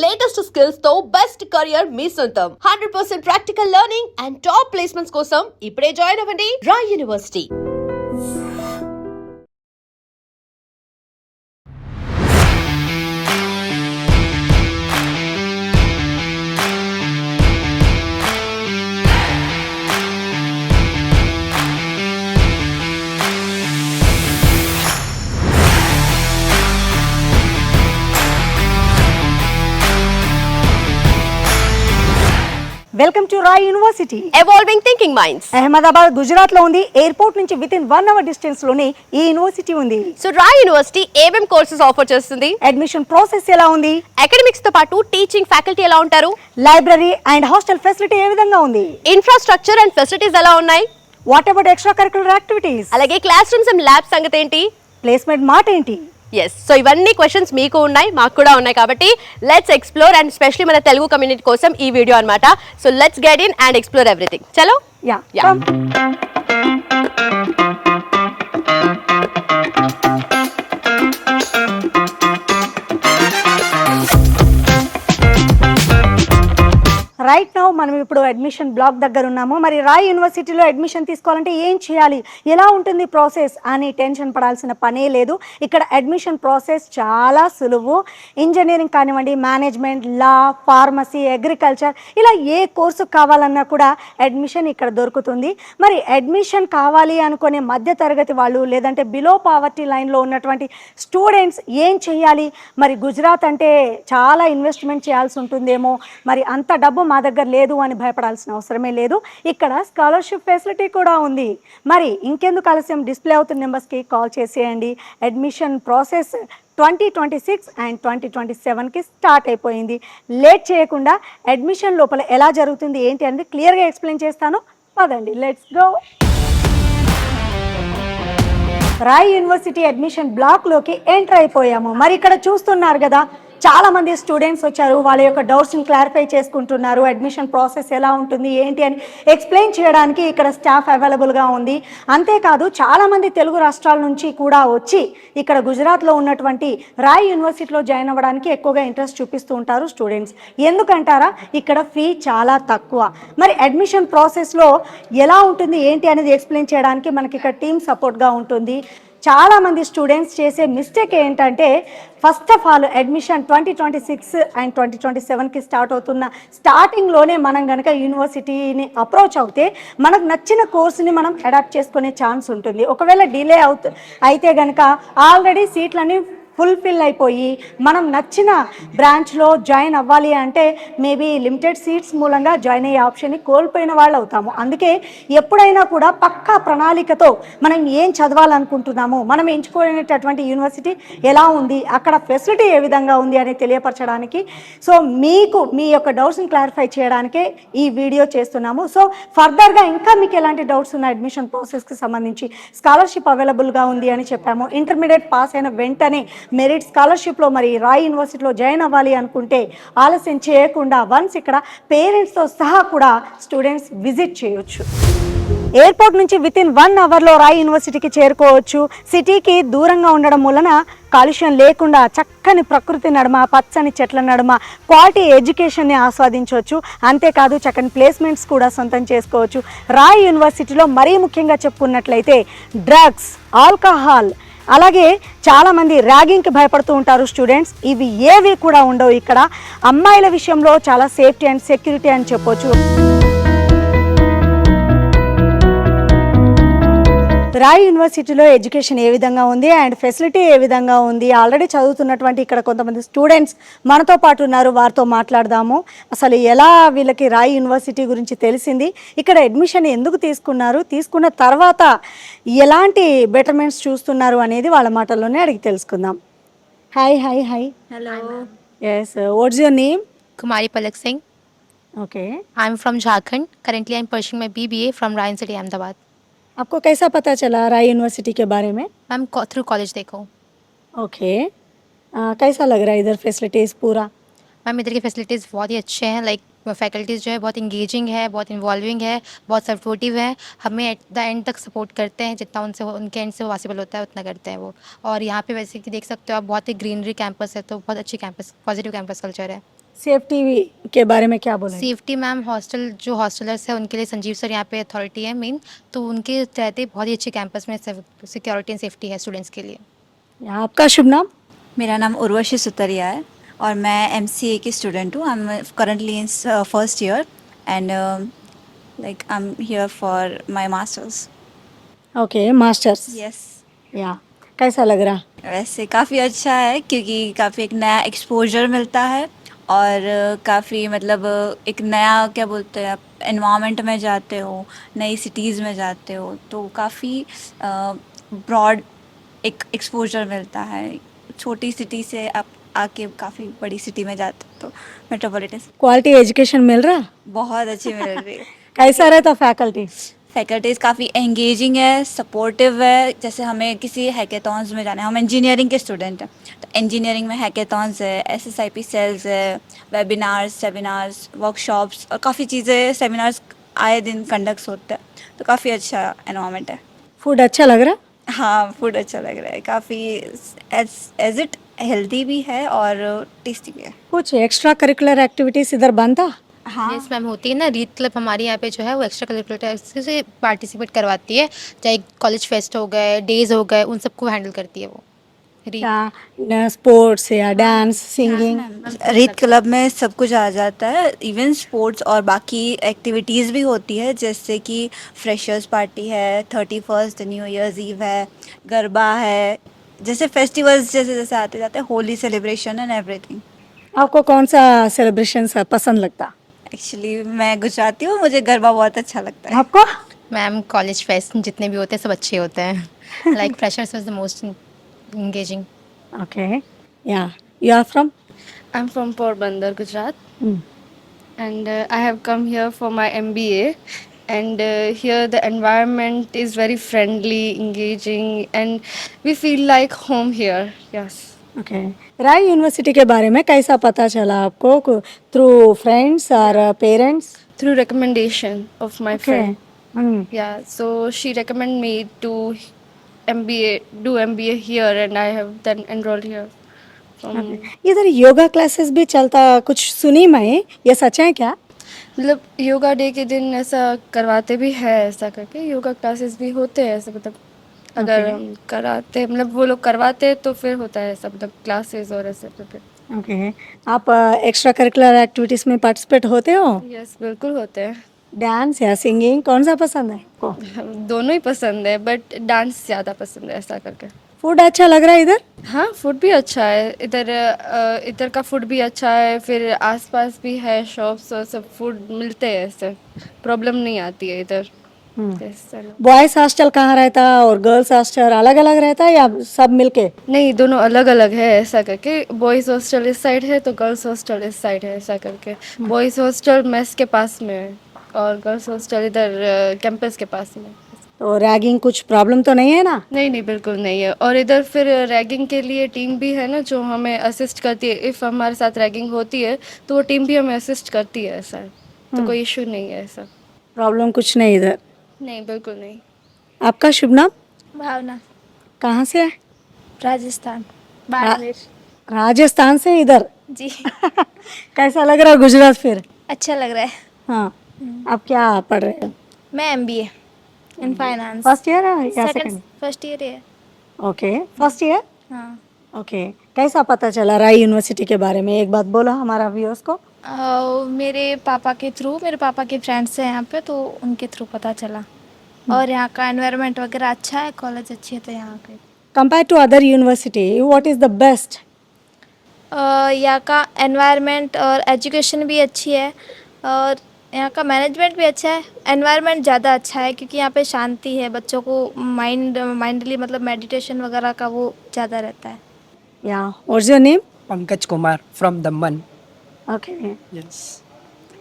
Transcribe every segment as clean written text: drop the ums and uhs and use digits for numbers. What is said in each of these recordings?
Latest skills తో best career మీ సొంతం 100% practical learning and top placements కోసం ఇప్పుడే జాయిన్ అవ్వండి Rai University. Welcome to Rai University evolving thinking minds. Ahmedabad Gujarat లో ఉంది. ఎయిర్పోర్ట్ నుంచి విత్ ఇన్ 1 hour డిస్టెన్స్ లోనే ఈ యూనివర్సిటీ ఉంది. సో రాయ్ యూనివర్సిటీ ఏమేం కోర్సెస్ ఆఫర్ చేస్తుంది, అడ్మిషన్ ప్రాసెస్ ఎలా ఉంది, అకాడమిక్స్ తో పాటు టీచింగ్ ఫ్యాకల్టీ ఎలా ఉంటారు, లైబ్రరీ అండ్ హాస్టల్ ఫెసిలిటీ ఏ విధంగా ఉంది, ఇన్ఫ్రాస్ట్రక్చర్ అండ్ ఫెసిలిటీస్ ఎలా ఉన్నాయి, what about extra curricular activities, అలాగే క్లాస్ రూమ్స్ అండ్ ల్యాబ్ సంగతి ఏంటి, ప్లేస్మెంట్ మాట ఏంటి. ఎస్, సో ఇవన్నీ క్వశ్చన్స్ మీకు ఉన్నాయి, మాకు కూడా ఉన్నాయి. కాబట్టి లెట్స్ ఎక్స్ప్లోర్ అండ్ స్పెషల్లీ మన తెలుగు కమ్యూనిటీ కోసం ఈ వీడియో అన్నమాట. So let's get in and explore everything. చలో యా రైట్ నౌ మనం ఇప్పుడు అడ్మిషన్ బ్లాక్ దగ్గర ఉన్నాము. మరి రాయ్ యూనివర్సిటీలో అడ్మిషన్ తీసుకోవాలంటే ఏం చేయాలి, ఎలా ఉంటుంది ప్రాసెస్ అని టెన్షన్ పడాల్సిన పనే లేదు. ఇక్కడ అడ్మిషన్ ప్రాసెస్ చాలా సులువు. ఇంజనీరింగ్ కానివ్వండి, మేనేజ్మెంట్, లా, ఫార్మసీ, అగ్రికల్చర్, ఇలా ఏ కోర్సు కావాలన్నా కూడా అడ్మిషన్ ఇక్కడ దొరుకుతుంది. మరి అడ్మిషన్ కావాలి అనుకునే మధ్య తరగతి వాళ్ళు, లేదంటే బిలో పావర్టీ లైన్లో ఉన్నటువంటి స్టూడెంట్స్ ఏం చేయాలి, మరి గుజరాత్ అంటే చాలా ఇన్వెస్ట్మెంట్ చేయాల్సి ఉంటుందేమో, మరి అంత డబ్బు మా దగ్గర లేదు అని భయపడాల్సిన అవసరమే లేదు. ఇక్కడ స్కాలర్షిప్ ఫెసిలిటీ కూడా ఉంది. మరి ఇంకెందుకు ఆలస్యం, డిస్ప్లే అవుతున్న నెంబర్స్కి కాల్ చేసేయండి. అడ్మిషన్ ప్రాసెస్ 2026 అండ్ 2027కి స్టార్ట్ అయిపోయింది. లేట్ చేయకుండా అడ్మిషన్ లోపల ఎలా జరుగుతుంది ఏంటి అనేది క్లియర్గా ఎక్స్ప్లెయిన్ చేస్తాను. పదండి, let's go. Rai university admission బ్లాక్లోకి ఎంటర్ అయిపోయాము. మరి ఇక్కడ చూస్తున్నారు కదా, చాలా మంది స్టూడెంట్స్ వచ్చారు. వాళ్ళ యొక్క డౌట్స్ని క్లారిఫై చేసుకుంటున్నారు. అడ్మిషన్ ప్రాసెస్ ఎలా ఉంటుంది ఏంటి అని ఎక్స్ప్లెయిన్ చేయడానికి ఇక్కడ స్టాఫ్ అవైలబుల్గా ఉంది. అంతేకాదు చాలామంది తెలుగు రాష్ట్రాల నుంచి కూడా వచ్చి ఇక్కడ గుజరాత్లో ఉన్నటువంటి రాయ్ యూనివర్సిటీలో జాయిన్ అవ్వడానికి ఎక్కువగా ఇంట్రెస్ట్ చూపిస్తూ ఉంటారు స్టూడెంట్స్. ఎందుకంటారా, ఇక్కడ ఫీ చాలా తక్కువ. మరి అడ్మిషన్ ప్రాసెస్లో ఎలా ఉంటుంది ఏంటి అనేది ఎక్స్ప్లెయిన్ చేయడానికి మనకి ఇక్కడ టీమ్ సపోర్ట్గా ఉంటుంది. చాలామంది స్టూడెంట్స్ చేసే మిస్టేక్ ఏంటంటే, first of all admission 2026 and 2027కి స్టార్ట్ అవుతున్న స్టార్టింగ్లోనే మనం కనుక యూనివర్సిటీని అప్రోచ్ అవుతే మనకు నచ్చిన కోర్సుని మనం అడాప్ట్ చేసుకునే ఛాన్స్ ఉంటుంది. ఒకవేళ డిలే అయితే కనుక ఆల్రెడీ సీట్లని ఫుల్ఫిల్ అయిపోయి మనం నచ్చిన బ్రాంచ్లో జాయిన్ అవ్వాలి అంటే మేబీ లిమిటెడ్ సీట్స్ మూలంగా జాయిన్ అయ్యే ఆప్షన్ని కోల్పోయిన వాళ్ళు అవుతాము. అందుకే ఎప్పుడైనా కూడా పక్కా ప్రణాళికతో మనం ఏం చదవాలనుకుంటున్నాము, మనం ఎంచుకునేటటువంటి యూనివర్సిటీ ఎలా ఉంది, అక్కడ ఫెసిలిటీ ఏ విధంగా ఉంది అని తెలియపరచడానికి, సో మీకు మీ యొక్క డౌట్స్ని క్లారిఫై చేయడానికే ఈ వీడియో చేస్తున్నాము. సో ఫర్దర్గా ఇంకా మీకు ఎలాంటి డౌట్స్ ఉన్న అడ్మిషన్ ప్రాసెస్కి సంబంధించి స్కాలర్షిప్ అవైలబుల్గా ఉంది అని చెప్పాము. ఇంటర్మీడియట్ పాస్ అయిన వెంటనే మెరిట్ స్కాలర్షిప్లో మరి రాయ్ యూనివర్సిటీలో జాయిన్ అవ్వాలి అనుకుంటే ఆలస్యం చేయకుండా వన్స్ ఇక్కడ పేరెంట్స్తో సహా కూడా స్టూడెంట్స్ విజిట్ చేయొచ్చు. ఎయిర్పోర్ట్ నుంచి విత్ ఇన్ 1 hourలో రాయ్ యూనివర్సిటీకి చేరుకోవచ్చు. సిటీకి దూరంగా ఉండడం వలన కాలుష్యం లేకుండా చక్కని ప్రకృతి నడుమ, పచ్చని చెట్ల నడుమ క్వాలిటీ ఎడ్యుకేషన్ని ఆస్వాదించవచ్చు. అంతేకాదు చక్కని ప్లేస్మెంట్స్ కూడా సొంతం చేసుకోవచ్చు. రాయ్ యూనివర్సిటీలో మరీ ముఖ్యంగా చెప్పుకున్నట్లయితే డ్రగ్స్, ఆల్కహాల్, అలాగే చాలామంది ర్యాగింగ్కి భయపడుతూ ఉంటారు స్టూడెంట్స్. ఇవి ఏవి కూడా ఉండవు ఇక్కడ. అమ్మాయిల విషయంలో చాలా సేఫ్టీ అండ్ సెక్యూరిటీ అని చెప్పొచ్చు. రాయ్ యూనివర్సిటీలో ఎడ్యుకేషన్ ఏ విధంగా ఉంది అండ్ ఫెసిలిటీ ఏ విధంగా ఉంది, ఆల్రెడీ చదువుతున్నటువంటి ఇక్కడ కొంతమంది స్టూడెంట్స్ మనతో పాటు ఉన్నారు, వారితో మాట్లాడదాము. అసలు ఎలా వీళ్ళకి రాయ్ యూనివర్సిటీ గురించి తెలిసింది, ఇక్కడ అడ్మిషన్ ఎందుకు తీసుకున్నారు, తీసుకున్న తర్వాత ఎలాంటి బెటర్మెంట్స్ చూస్తున్నారు అనేది వాళ్ళ మాటల్లోనే అడిగి తెలుసుకుందాం. Hi hi hi. Hello. Yes, what's your name? Kumari Palak Singh. Okay. I'm from Jharkhand. Currently, I'm pursuing my BBA from Ryan City, Ahmedabad. आपको कैसा पता चला राय यूनिवर्सिटी के बारे में? मैम थ्रू कॉलेज देखो. ओके. कैसा लग रहा है इधर फैसिलिटीज़ पूरा? मैम इधर की फैसिलिटीज़ बहुत ही अच्छे हैं. लाइक फैकल्टीज़ जो है बहुत इंगेजिंग है, बहुत इन्वॉल्विंग है, बहुत सपोर्टिव है. हमें एट द एंड तक सपोर्ट करते हैं, जितना उनके एंड से पॉसिबल होता है उतना करते हैं वो. और यहाँ पे वैसे कि देख सकते हो आप, बहुत ही ग्रीनरी कैंपस है, तो बहुत अच्छी कैंपस, पॉजिटिव कैंपस कल्चर है. सेफ्टी के बारे में क्या बोलेंगे? सेफ्टी मैम हॉस्टल जो हॉस्टलर्स है उनके लिए संजीव सर यहाँ पे अथॉरिटी है मेन, तो उनके रहते बहुत ही अच्छे कैंपस में सिक्योरिटी एंड सेफ्टी है स्टूडेंट्स के लिए। आपका शुभ नाम? मेरा नाम उर्वशी सुतरिया है और मैं एमसीए की स्टूडेंट हूँ। I am currently in first year and like I am here for my masters. Okay, masters. Yes. या कैसा लग रहा? वैसे काफ़ी अच्छा है क्योंकि काफ़ी एक नया एक्सपोजर मिलता है और काफ़ी मतलब एक नया क्या बोलते हैं आप एनवायरनमेंट में जाते हो, नई सिटीज़ में जाते हो तो काफ़ी ब्रॉड एक एक्सपोजर मिलता है। छोटी सिटी से आप आके काफ़ी बड़ी सिटी में जाते हो तो मेट्रोपॉलिटन क्वालिटी एजुकेशन मिल रहा? बहुत अच्छी मिल रही है। कैसा रहता फैकल्टी? फैकल्टीज़ काफ़ी एंगेजिंग है, सपोर्टिव है। जैसे हमें किसी हैकेथॉन्स में जाना है, हम इंजीनियरिंग के स्टूडेंट हैं तो इंजीनियरिंग में हैकेथॉन्स है, एसएसआईपी सेल्स है, वेबिनार्स, सेमिनार्स, वर्कशॉप्स और काफ़ी चीज़ें सेमिनार्स आए दिन कंडक्ट होते हैं तो काफ़ी अच्छा एनवायरनमेंट है। फूड अच्छा लग रहा? हाँ, फूड अच्छा लग रहा है काफ़ी एज इट हेल्दी भी है और टेस्टी भी है। कुछ एक्स्ट्रा करिकुलर एक्टिविटीज इधर बनता? हाँ यस मैम होती है ना, रीत क्लब हमारे यहाँ पे जो है वो एक्स्ट्रा करिकुलर से पार्टिसिपेट करवाती है, चाहे कॉलेज फेस्ट हो गए, डेज हो गए, उन सबको हैंडल करती है वो रीत। या स्पोर्ट्स या डांस, सिंगिंग? रीत क्लब में सब कुछ आ जाता है, इवन स्पोर्ट्स और बाकी एक्टिविटीज़ भी होती है जैसे कि फ्रेशर्स पार्टी है, 31st न्यू ईयर्स ईव है, गरबा है, जैसे फेस्टिवल्स जैसे जैसे आते जाते हैं, होली सेलिब्रेशन एंड एवरीथिंग। आपको कौन सा सेलिब्रेशन पसंद लगता? एक्चुअली मैं गुजराती हूँ, मुझे गरबा बहुत अच्छा लगता है। आपको? मैम कॉलेज फेस्ट जितने भी होते हैं सब अच्छे होते हैं, like freshers was the most engaging. Okay, yeah you are from? I'm from Porbandar, Gujarat, and I have come here for my MBA. And here the environment is very friendly, engaging, and we feel like home here. Yes, okay, Rai University के बारे में कैसा पता चला आपको? Through friends और parents? through recommendation of my friend. Yeah, so she recommended me to do MBA here, and I have then enrolled here. इधर yoga classes भी चलता कुछ सुनी मैं, ये सच है क्या? मतलब योगा डे के दिन ऐसा करवाते भी है, ऐसा करके योगा क्लासेस भी होते हैं ऐसा, मतलब अगर हम कराते मतलब वो लोग करवाते हैं तो फिर होता है ऐसा, मतलब क्लासेस और ऐसे तो फिर। ओके, आप एक्स्ट्रा करिकुलर एक्टिविटीज में पार्टिसिपेट होते हो? यस, बिल्कुल होते हैं। डांस या सिंगिंग कौन सा पसंद है आपको? दोनों ही पसंद है बट डांस ज़्यादा पसंद है ऐसा करके। फूड अच्छा लग रहा है इधर? हाँ, फूड भी अच्छा है इधर। इधर का फूड भी अच्छा है, फिर आसपास भी है शॉप्स और सब फूड मिलते हैं, ऐसे प्रॉब्लम नहीं आती है इधर। Yes, चलो। बॉयज हॉस्टल कहाँ रहता और गर्ल्स हॉस्टल अलग अलग रहता है या सब मिलके? नहीं, दोनों अलग अलग है ऐसा करके। बॉयज़ हॉस्टल इस साइड है तो गर्ल्स हॉस्टल इस साइड है ऐसा करके। बॉयज़ हॉस्टल मेस के पास में है और गर्ल्स हॉस्टल इधर कैंपस के पास में। तो रैगिंग कुछ प्रॉब्लम तो नहीं है ना? नहीं नहीं, बिल्कुल नहीं है। और इधर फिर रैगिंग के लिए टीम भी है ना जो हमें असिस्ट करती है। इफ़ हमारे साथ रैगिंग होती है तो वो टीम भी हमें असिस्ट करती है, ऐसा है। तो कोई इशू नहीं है ऐसा। प्रॉब्लम कुछ नहीं इधर? नहीं, बिल्कुल नहीं। आपका शुभ नाम? भावना, कहाँ से है? राजस्थान, बाड़मेर। राजस्थान से इधर? जी। कैसा लग रहा है गुजरात फिर? अच्छा लग रहा है। हाँ, आप क्या पढ़ रहे हो? मैं MBA in finance. First year या सेकंड? फर्स्ट ईयर है। Okay, first year. हाँ। ओके, कैसा पता चला राय यूनिवर्सिटी के बारे में? एक बात बोलो हमारा व्यूअर्स को। मेरे पापा के थ्रू, मेरे पापा के फ्रेंड्स हैं यहाँ पे तो उनके थ्रू पता चला। और यहाँ का एनवायरनमेंट वगैरह अच्छा है, कॉलेज अच्छी है तो यहाँ के। Compare to other university what is the best? यहाँ का एनवायरनमेंट और एजुकेशन भी अच्छी है और यहाँ का मैनेजमेंट भी अच्छा है। एनवायरनमेंट ज़्यादा अच्छा है क्योंकि यहाँ पे शांति है, बच्चों को माइंडली मतलब मेडिटेशन वगैरह का वो ज़्यादा रहता है। या what's your name? Pankaj Kumar from Damman. Okay, Yes.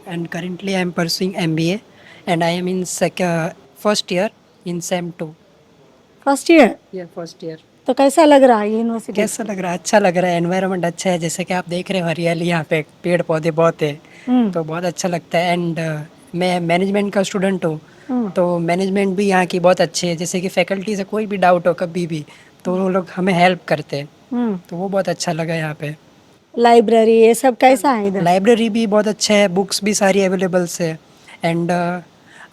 And currently I am pursuing MBA and I am in first year in SEM 2. First year. Yeah, first year. तो कैसा लग रहा है यूनिवर्सिटी? कैसा लग रहा है? अच्छा लग रहा है, एनवायरनमेंट अच्छा है, जैसे कि आप देख रहे हो हरियाली यहाँ पे, पेड़ पौधे बहुत है तो बहुत अच्छा लगता है। एंड मैं मैनेजमेंट का स्टूडेंट हूँ तो मैनेजमेंट भी यहाँ की बहुत अच्छी है, जैसे कि फैकल्टी से कोई भी डाउट हो कभी भी तो वो लोग हमें हेल्प करते हैं तो वो बहुत अच्छा लगा यहाँ पे। लाइब्रेरी ये सब कैसा है इधर? लाइब्रेरी भी बहुत अच्छा है, बुक्स भी सारी अवेलेबल्स है एंड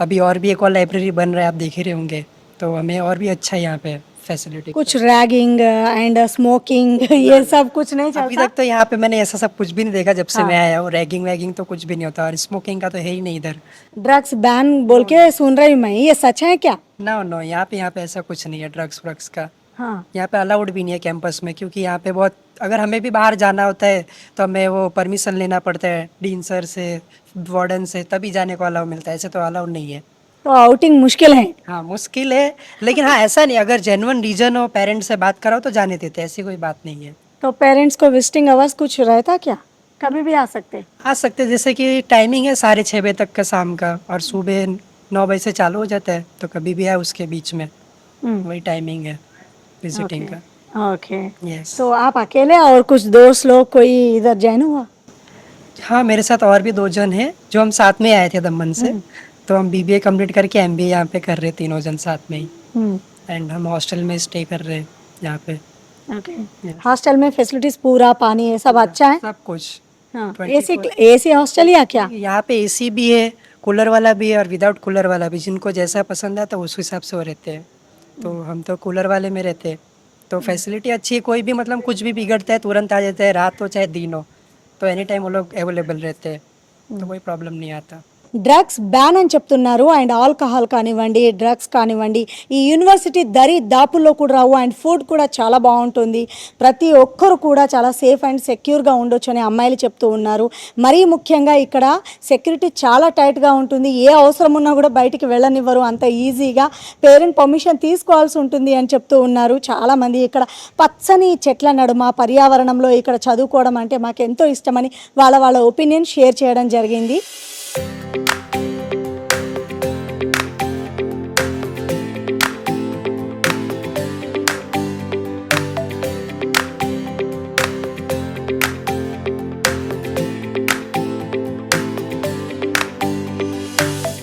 अभी और भी एक और लाइब्रेरी बन रहा है, आप देख ही रहे होंगे, तो हमें और भी अच्छा है यहाँ पे फैसिलिटी। कुछ रैगिंग एंड स्मोकिंग ये सब कुछ नहीं अभी चलता? तक तो यहाँ पे मैंने ऐसा सब कुछ भी नहीं देखा जब से हाँ। मैं आया हूँ। रैगिंग वैगिंग तो कुछ भी नहीं होता और स्मोकिंग का तो है ही नहीं इधर। ड्रग्स बैन बोल के सुन रही हूँ मैं, ये सच है क्या? नो नो, यहाँ पे ऐसा कुछ नहीं है ड्रग्स व्रग्स का। हाँ। यहाँ पे अलाउड भी नहीं है कैंपस में, क्योंकि यहाँ पे बहुत, अगर हमें भी बाहर जाना होता है तो हमें वो परमिशन लेना पड़ता है डीन सर से, वार्डन से, तभी जाने को अलाउ मिलता है, ऐसे तो अलाउड नहीं है। तो आउटिंग मुश्किल है। हाँ मुश्किल है, लेकिन हाँ ऐसा नहीं, अगर जेन्युइन रीजन हो, पेरेंट्स से बात कराओ तो जाने देते हैं, ऐसी कोई बात नहीं है। तो पेरेंट्स को विजिटिंग आवर्स कुछ रहता क्या? कभी भी आ सकते? आ सकते हैं, जैसे कि टाइमिंग है 6:30 बजे तक का शाम का, और सुबह 9 बजे से चालू हो जाता है, तो कभी भी आए उसके बीच में, वही टाइमिंग है विजिटिंग का। ओके। यस। तो आप अकेले और कुछ दोस्त लोग कोई इधर ज्वाइन हुआ? हाँ मेरे साथ और भी 2 जन हैं जो हम साथ में आए थे दमन से, तो हम बीबीए कंप्लीट करके एमबीए यहाँ पे कर रहे, तीनों जन साथ में ही, एंड हम हॉस्टल में स्टे कर रहे हैं यहाँ पे। ओके। हॉस्टल में फैसिलिटीज पूरा पानी ये सब अच्छा है? सब कुछ। हाँ। 24 एसी हॉस्टल या क्या? यहाँ पे एसी भी है, कूलर वाला भी है और विदाउट कूलर वाला भी, जिनको जैसा पसंद है तो उस हिसाब से वो रहते हैं। तो हम तो कूलर वाले में रहते हैं, तो फैसिलिटी अच्छी है, कोई भी मतलब कुछ भी बिगड़ता है तुरंत आ जाता है, रात हो चाहे दिन हो, तो एनी टाइम वो लोग अवेलेबल रहते हैं, तो कोई प्रॉब्लम नहीं आता। డ్రగ్స్ బ్యాన్ అని చెప్తున్నారు అండ్ ఆల్కహాల్ కానివ్వండి డ్రగ్స్ కానివ్వండి ఈ యూనివర్సిటీ దరి దాపుల్లో కూడా రావు అండ్ ఫుడ్ కూడా చాలా బాగుంటుంది, ప్రతి ఒక్కరు కూడా చాలా సేఫ్ అండ్ సెక్యూర్గా ఉండొచ్చు అని అమ్మాయిలు చెప్తూ ఉన్నారు. మరీ ముఖ్యంగా ఇక్కడ సెక్యూరిటీ చాలా టైట్గా ఉంటుంది, ఏ అవసరం ఉన్నా కూడా బయటికి వెళ్ళనివ్వరు అంత ఈజీగా, పేరెంట్ పర్మిషన్ తీసుకోవాల్సి ఉంటుంది అని చెప్తూ ఉన్నారు. చాలామంది ఇక్కడ పచ్చని చెట్ల నడుమ పర్యావరణంలో ఇక్కడ చదువుకోవడం అంటే మాకు ఎంతో ఇష్టమని వాళ్ళ ఒపీనియన్ షేర్ చేయడం జరిగింది.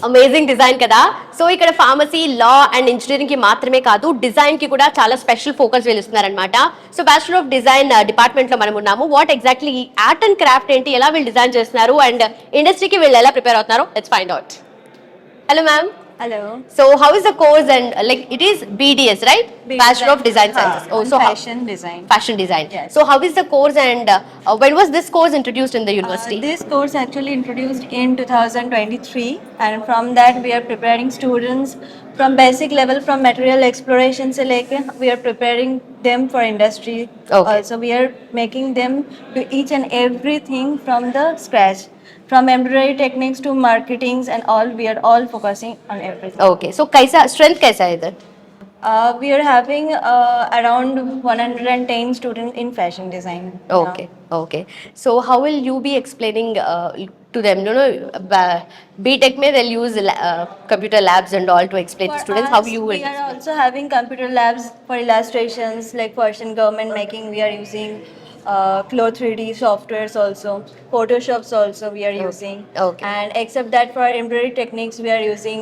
అమేజింగ్ డిజైన్ కదా. సో ఇక్కడ ఫార్మసీ, లా అండ్ ఇంజనీరింగ్ కి మాత్రమే కాదు, డిజైన్ కి కూడా చాలా స్పెషల్ ఫోకస్ వీళ్ళిస్తున్నారనమాట. So bachelor of design department లో మనం ఉన్నాము. What exactly art and craft ఏంటి, ఎలా వీళ్ళు డిజైన్ చేస్తున్నారు అండ్ ఇండస్ట్రీకి వీళ్ళు ఎలా ప్రిపేర్ అవుతున్నారు, let's find out. Hello ma'am. Hello. So how is the course and like it is BDS, right? Bachelor of Design Sciences. Oh, so fashion design. Fashion design. Yes. So how is the course and when was this course introduced in the university? This course actually introduced in 2023, and from that we are preparing students from basic level, from material exploration se leke we are preparing them for industry. Okay. Also we are making them do each and everything from the scratch, from embroidery techniques to marketings and all. We are all focusing on everything. Okay. So kaisa strength kaisa hai idhar? We are having around 110 students in fashion design. Okay. Okay. So how will you be explaining to them? You know, BTech mein they'll use computer labs and all to explain to students. How you will? We are also having computer labs for illustrations, like for Asian government making. We are using Cloth 3D softwares also, Photoshops also we are using. Okay. And except that for embroidery techniques, we are using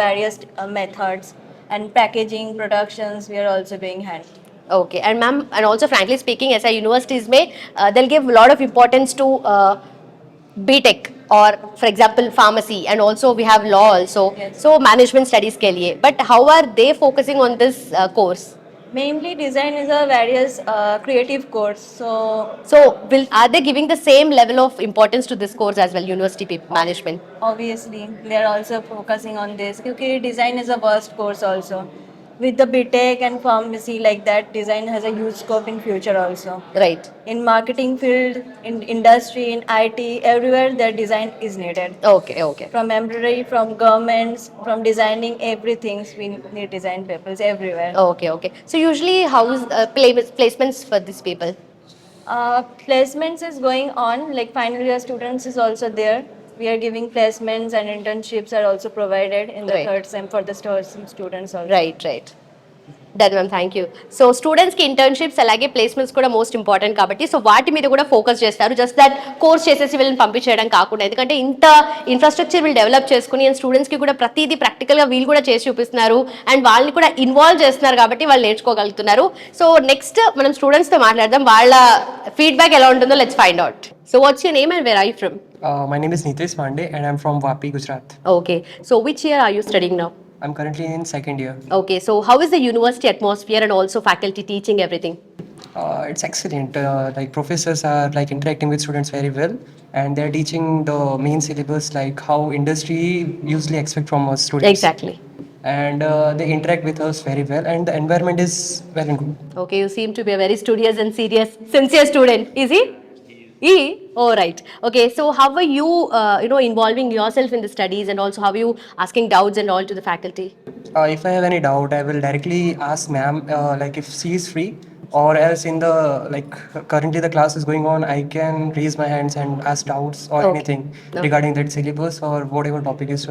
various methods, and packaging productions we are also doing hand. Okay. And ma'am, and also frankly speaking, as universities may they'll give a lot of importance to BTech or for example pharmacy, and also we have law also. Yes. So management studies ke liye. But how are they focusing on this course? Mainly design is a various creative course. So are they giving the same level of importance to this course as well, university management? Obviously they are also focusing on this, because design is a vast course also. With the BTech and pharmacy like that, design has a huge scope in future also. Right. In marketing field, in industry, in IT, everywhere their design is needed. Okay. Okay. From embroidery, from governments, from designing everything, we need design papers everywhere. Okay. Okay. So usually how is placements for these people? Placements is going on, like final year students is also there. We are giving placements, and internships are also provided in the Right. third sem for the students also. Right. Right. Done ma'am, thank you. So స్టూడెంట్స్కి internships అలాగే placements కూడా most important కాబట్టి so వాటి మీద కూడా focus చేస్తారు. Just that course చేసేసి వీళ్ళని పంపించేయడం కాకుండా, ఎందుకంటే ఇంత ఇన్ఫ్రాస్ట్రక్చర్ వీళ్ళు డెవలప్ చేసుకుని అండ్ స్టూడెంట్స్కి కూడా ప్రతిదీ ప్రాక్టికల్గా వీళ్ళు కూడా చేసి చూపిస్తున్నారు అండ్ వాళ్ళని కూడా ఇన్వాల్వ్ చేస్తున్నారు కాబట్టి వాళ్ళు నేర్చుకోగలుగుతున్నారు. సో నెక్స్ట్ మనం స్టూడెంట్స్తో మాట్లాడదాం, వాళ్ళ ఫీడ్బ్యాక్ ఎలా ఉంటుందో let's find out. So what's your name and where are you from? My name is Nitesh Pandey and I'm from Vapi, Gujarat. Okay, so which year are you studying now? I'm currently in second year. Okay, so how is the university atmosphere and also faculty teaching everything? It's excellent. Like professors are like interacting with students very well, and they're teaching the main syllabus like how industry usually expect from us students. Exactly. And they interact with us very well, and the environment is well and good. Okay, you seem to be a very studious and serious, sincere student. Is he? E? Oh, right. Okay, so how are you, involving yourself in the studies and also how are you asking doubts and all to the faculty? If I have any doubt, I will directly ask ma'am, like if she is free, or else in the like currently the class is going on, I can raise my hands and ask doubts or Okay. anything regarding that syllabus or whatever topic is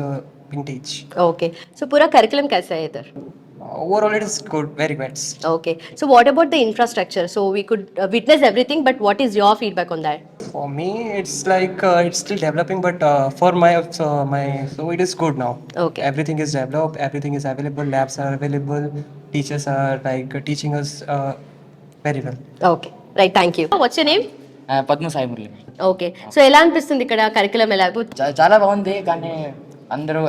being teach. Okay, so पूरा curriculum कैसा है इधर? Overall, it is good, very good. Okay, so what about the infrastructure? So we could witness everything, but what is your feedback on that? For me, it's like it's still developing, but for my so it is good now. Okay. Everything is developed, everything is available, labs are available, teachers are like teaching us very well. Okay, right, thank you. What's your name? Padma Sai Murali. Okay, so ఎలా అనిపిస్తుంది ఇక్కడ curriculum ఎలాగో? చాలా బాగుంది, కానీ అందరూ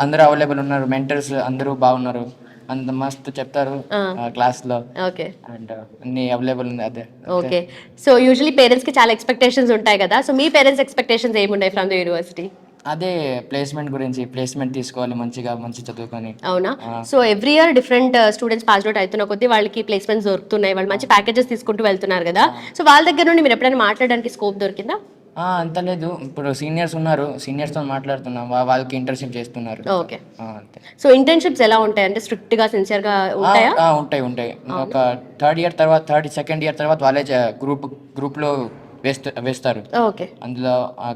అందరూ available ఉన్నారు, మెంటర్స్ అందరూ బాగున్నారు, అంత మస్తు చెప్తారు క్లాస్ లో. ఓకే, అండ్ అన్ని అవైలబుల్ ఉంది. అదే ఓకే. సో యూజువలీ పేరెంట్స్ కి చాలా ఎక్స్పెక్టేషన్స్ ఉంటాయి కదా, సో మీ పేరెంట్స్ ఎక్స్పెక్టేషన్స్ ఏమున్నాయి ఫ్రమ్ ద యూనివర్సిటీ? అదే ప్లేస్మెంట్ గురించి, ప్లేస్మెంట్ తీసుకోవాలి, మంచి చదువుకొని. అవునా? So every year different students pass out అవుతున్న కొద్దీ వాళ్ళకి ప్లేస్మెంట్స్ దొరుకుతున్నాయి, వాళ్ళు మంచి ప్యాకేజెస్ తీసుకుంటూ వెళ్తున్నారు కదా, సో వాళ్ళ దగ్గర నుండి మీరు ఎప్పుడైనా మాట్లాడడానికి స్కోప్ దొరికిందా? అంత లేదు, ఇప్పుడు సీనియర్స్ ఉన్నారు, సీనియర్స్తో మాట్లాడుతున్నాం, వాళ్ళకి ఇంటర్న్షిప్ చేస్తున్నారు. ఓకే, అంతే. సో ఇంటర్న్షిప్స్ ఎలా ఉంటాయి, అంటే స్ట్రిక్ట్ గా సిన్సియర్ గా ఉంటాయా? ఉంటాయి. ఒక సెకండ్ ఇయర్ తర్వాత వాళ్ళే గ్రూప్లో వేస్తారు. ఓకే, అందులో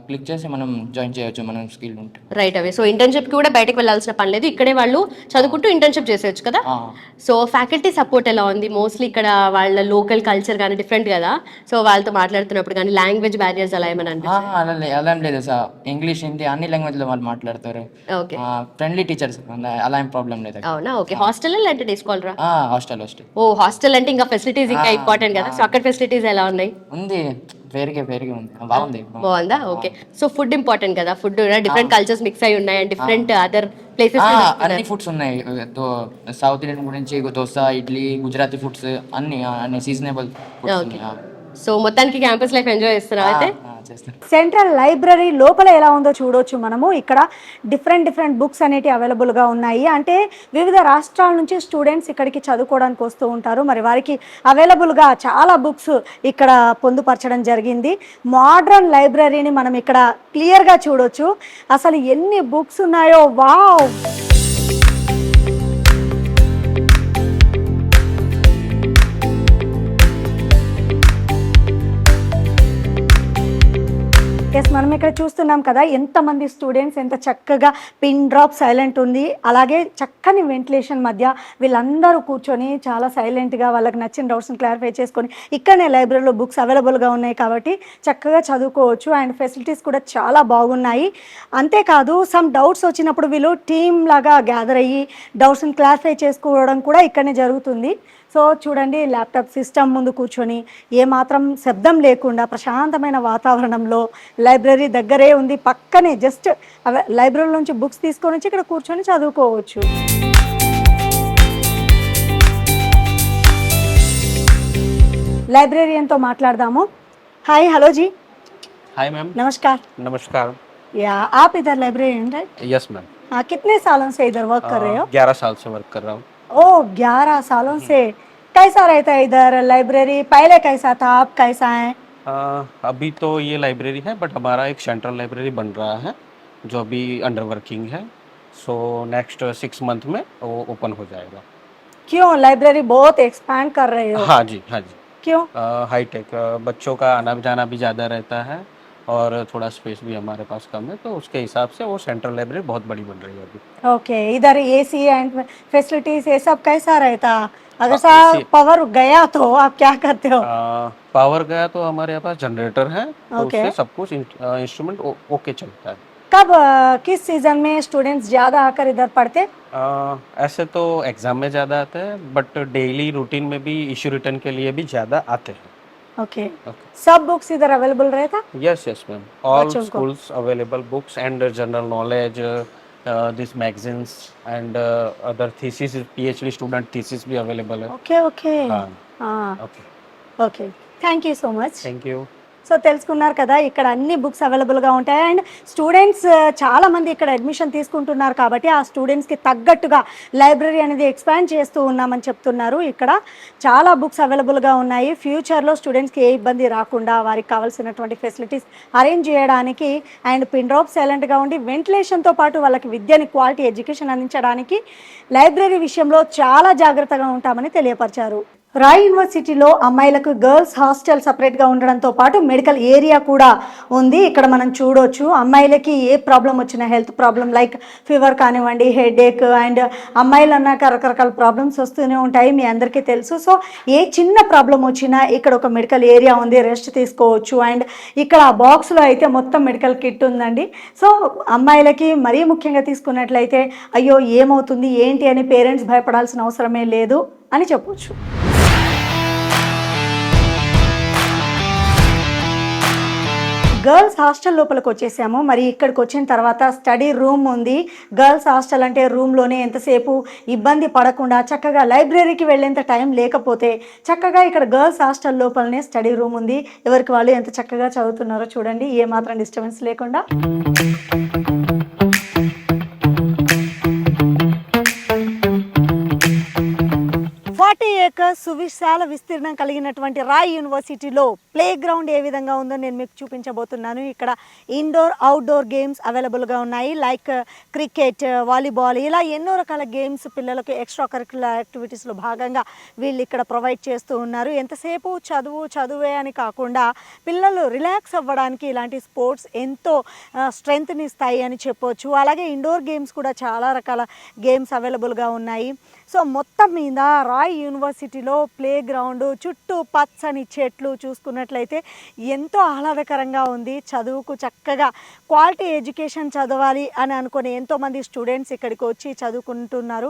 క్లిక్ చేసి మనం జాయిన్ చేయొచ్చు, మనం స్కిల్ ఉంటే. Right away. సో ఇంటర్న్షిప్ కి కూడా బయటకు వెళ్ళాల్సిన పని లేదు, ఇక్కడే వాళ్ళు చదువుకుంటూ ఇంటర్న్షిప్ చేసేయచ్చు కదా. సో ఫ్యాకల్టీ సపోర్ట్ ఎలా ఉంది? మోస్ట్లీ ఇక్కడ వాళ్ళ లోకల్ కల్చర్ కానీ డిఫరెంట్ కదా, సో వాళ్ళతో మాట్లాడుతున్నప్పుడు కానీ లాంగ్వేజ్ బ్యారియర్స్ అలా ఏమైనా అనిపిస్తుంది? అలా ఏం లేదు సార్, ఇంగ్లీష్, హిందీ అన్ని లాంగ్వేజ్ లో వాళ్ళు మాట్లాడతారు. ఓకే, ఫ్రెండ్లీ టీచర్స్, అలా ఏం ప్రాబ్లం లేదు. అవునా? ఓకే. హాస్టల్ లేదంటే డే స్కాలరా? హాస్టల్. ఓ, హాస్టల్ అంటే ఇంకా ఫెసిలిటీస్ ఇంకా ఇంపార్టెంట్ కదా, సో అక్కడ ఫెసిలిటీస్ ఎలా ఉన్నాయి? ఉంది, వేరుగా ఉంది, బాగుంది. బాగుందా? ఓకే. సో ఫుడ్ ఇంపార్టెంట్ కదా, ఫుడ్ డిఫరెంట్ కల్చర్స్ మిక్స్ అయి ఉన్నాయి అండ్ డిఫరెంట్ అదర్ ప్లేసెస్ అన్ని ఫుడ్స్ ఉన్నాయి. సౌత్ ఇండియన్ గురించి దోశ, ఇడ్లీ, గుజరాతీ ఫుడ్స్ అన్ని సీజనబుల్ ఫుడ్స్ ఉన్నాయి. సో మొత్తానికి క్యాంపస్ లైఫ్ ఎంజాయ్ చేస్తున్నావు అయితే? సెంట్రల్ లైబ్రరీ లోపల ఎలా ఉందో చూడొచ్చు మనము. ఇక్కడ డిఫరెంట్ బుక్స్ అనేవి అవైలబుల్గా ఉన్నాయి. అంటే వివిధ రాష్ట్రాల నుంచి స్టూడెంట్స్ ఇక్కడికి చదువుకోవడానికి వస్తూ ఉంటారు. మరి వారికి అవైలబుల్గా చాలా బుక్స్ ఇక్కడ పొందుపరచడం జరిగింది. మోడ్రన్ లైబ్రరీని మనం ఇక్కడ క్లియర్గా చూడొచ్చు. అసలు ఎన్ని బుక్స్ ఉన్నాయో, వావ్! ఎస్, మనం ఇక్కడ చూస్తున్నాం కదా ఎంతమంది స్టూడెంట్స్, ఎంత చక్కగా పిన్ డ్రాప్ సైలెంట్ ఉంది, అలాగే చక్కని వెంటిలేషన్ మధ్య వీళ్ళందరూ కూర్చొని చాలా సైలెంట్గా వాళ్ళకి నచ్చిన డౌట్స్ని క్లారిఫై చేసుకొని ఇక్కడనే లైబ్రరీలో బుక్స్ అవైలబుల్గా ఉన్నాయి కాబట్టి చక్కగా చదువుకోవచ్చు. అండ్ ఫెసిలిటీస్ కూడా చాలా బాగున్నాయి. అంతేకాదు సమ్ డౌట్స్ వచ్చినప్పుడు వీళ్ళు టీమ్ లాగా గ్యాదర్ అయ్యి డౌట్స్ని క్లారిఫై చేసుకోవడం కూడా ఇక్కడనే జరుగుతుంది. సో చూడండి, ల్యాప్టాప్ సిస్టమ్ ముందు కూర్చొని ఏమాత్రం శబ్దం లేకుండా ప్రశాంతమైన వాతావరణంలో లైబ్రరీ దగ్గరే ఉంది, పక్కనే జస్ట్ లైబ్రరీ నుంచి బుక్స్ తీసుకొని వచ్చి ఇక్కడ కూర్చొని చదువుకోవచ్చు. లైబ్రేరియన్తో మాట్లాడదాము. Hi, hello ji. Hi ma'am. नमस्कार। नमस्कार। या आप इधर लाइब्रेरियन राइट? Yes ma'am. हाँ, कितने सालों से इधर वर्क कर रहे हो? 11 साल से वर्क कर रहा हूँ। ओ, 11 सालों से। कैसा रहता है इधर लाइब्रेरी? पहले कैसा था, अब कैसा है? अभी तो ये लाइब्रेरी है, बट हमारा एक सेंट्रल लाइब्रेरी बन रहा है जो अभी अंडर वर्किंग है। सो नेक्स्ट 6 मंथ में वो ओपन हो जाएगा। क्यों लाइब्रेरी बहुत एक्सपैंड कर रहे हो? हाँ जी, हाँ जी। क्यों? हाईटेक बच्चों का आना जाना भी ज़्यादा रहता है और थोड़ा स्पेस भी हमारे पास कम है, तो उसके हिसाब से वो सेंट्रल लाइब्रेरी बहुत बड़ी बन रही है अभी। ओके, इधर एसी एंड फैसिलिटीज ये सब कैसा रहता? अगर सा पावर गया तो आप क्या करते हो? पावर गया तो हमारे यहाँ पास जनरेटर है, तो ओके। उससे सब कुछ इंस्ट्रूमेंट ओके चलता है। कब किस सीजन में स्टूडेंट्स ज़्यादा आकर इधर पढ़ते? ऐसे तो एग्जाम में ज़्यादा आते हैं, बट डेली रूटीन में भी इश्यू रिटर्न के लिए भी ज़्यादा आते हैं। ओके, सब बुक्स इधर अवेलेबल रहता? यस यस मैम, ऑल बच्चों को? Schools available books and general knowledge, this magazines and other thesis, PhD student thesis भी अवेलेबल है। ఓకే ఓకే हाँ okay, okay thank you so much. Thank you. So తెలుసుకున్నారు కదా, ఇక్కడ అన్ని బుక్స్ అవైలబుల్గా ఉంటాయి అండ్ స్టూడెంట్స్ చాలామంది ఇక్కడ అడ్మిషన్ తీసుకుంటున్నారు కాబట్టి ఆ స్టూడెంట్స్కి తగ్గట్టుగా లైబ్రరీ అనేది ఎక్స్పాండ్ చేస్తూ ఉన్నామని చెప్తున్నారు. ఇక్కడ చాలా బుక్స్ అవైలబుల్గా ఉన్నాయి. ఫ్యూచర్లో స్టూడెంట్స్కి ఏ ఇబ్బంది రాకుండా వారికి కావాల్సినటువంటి ఫెసిలిటీస్ అరేంజ్ చేయడానికి అండ్ పిన్ డ్రాప్ సైలెంట్గా ఉండి వెంటిలేషన్తో పాటు వాళ్ళకి విద్యని క్వాలిటీ ఎడ్యుకేషన్ అందించడానికి లైబ్రరీ విషయంలో చాలా జాగ్రత్తగా ఉంటామని తెలియపరిచారు. రాయ్ యూనివర్సిటీలో అమ్మాయిలకు గర్ల్స్ హాస్టల్ సపరేట్గా ఉండడంతో పాటు మెడికల్ ఏరియా కూడా ఉంది. ఇక్కడ మనం చూడొచ్చు అమ్మాయిలకి ఏ ప్రాబ్లం వచ్చినా, హెల్త్ ప్రాబ్లం లైక్ ఫీవర్ కానివ్వండి, హెడేక్ అండ్ అమ్మాయిలు అన్నాక రకరకాల ప్రాబ్లమ్స్ వస్తూనే ఉంటాయి, మీ అందరికీ తెలుసు. సో ఏ చిన్న ప్రాబ్లం వచ్చినా ఇక్కడ ఒక మెడికల్ ఏరియా ఉంది, రెస్ట్ తీసుకోవచ్చు. అండ్ ఇక్కడ ఆ బాక్స్లో అయితే మొత్తం మెడికల్ కిట్ ఉందండి. సో అమ్మాయిలకి మరీ ముఖ్యంగా తీసుకున్నట్లయితే అయ్యో ఏమవుతుంది ఏంటి అని పేరెంట్స్ భయపడాల్సిన అవసరమే లేదు అని చెప్పొచ్చు. గర్ల్స్ హాస్టల్ లోపలికి వచ్చేసాము. మరి ఇక్కడికి వచ్చిన తర్వాత స్టడీ రూమ్ ఉంది. గర్ల్స్ హాస్టల్ అంటే రూమ్లోనే ఎంతసేపు ఇబ్బంది పడకుండా చక్కగా లైబ్రరీకి వెళ్ళేంత టైం లేకపోతే చక్కగా ఇక్కడ గర్ల్స్ హాస్టల్ లోపలనే స్టడీ రూమ్ ఉంది. ఎవరికి వాళ్ళు ఎంత చక్కగా చదువుతున్నారో చూడండి, ఏమాత్రం డిస్టర్బెన్స్ లేకుండా. 40 ఏకర్స్ సువిశాల విస్తీర్ణం కలిగినటువంటి రాయ్ యూనివర్సిటీలో ప్లే గ్రౌండ్ ఏ విధంగా ఉందో నేను మీకు చూపించబోతున్నాను. ఇక్కడ ఇండోర్ అవుట్డోర్ గేమ్స్ అవైలబుల్గా ఉన్నాయి, లైక్ క్రికెట్, వాలీబాల్, ఇలా ఎన్నో రకాల గేమ్స్ పిల్లలకు ఎక్స్ట్రా కరిక్యులర్ యాక్టివిటీస్లో భాగంగా వీళ్ళు ఇక్కడ ప్రొవైడ్ చేస్తూ ఉన్నారు. ఎంతసేపు చదువే అని కాకుండా పిల్లలు రిలాక్స్ అవ్వడానికి ఇలాంటి స్పోర్ట్స్ ఎంతో స్ట్రెంగ్త్ని ఇస్తాయి అని చెప్పొచ్చు. అలాగే ఇండోర్ గేమ్స్ కూడా చాలా రకాల గేమ్స్ అవైలబుల్గా ఉన్నాయి. సో మొత్తం మీద రాయ్ యూనివర్సిటీలో ప్లే గ్రౌండ్ చుట్టూ పచ్చని చెట్లు చూసుకున్నట్లయితే ఎంతో ఆహ్లాదకరంగా ఉంది. చదువుకు చక్కగా క్వాలిటీ ఎడ్యుకేషన్ చదవాలి అని అనుకుని ఎంతోమంది స్టూడెంట్స్ ఇక్కడికి వచ్చి చదువుకుంటున్నారు.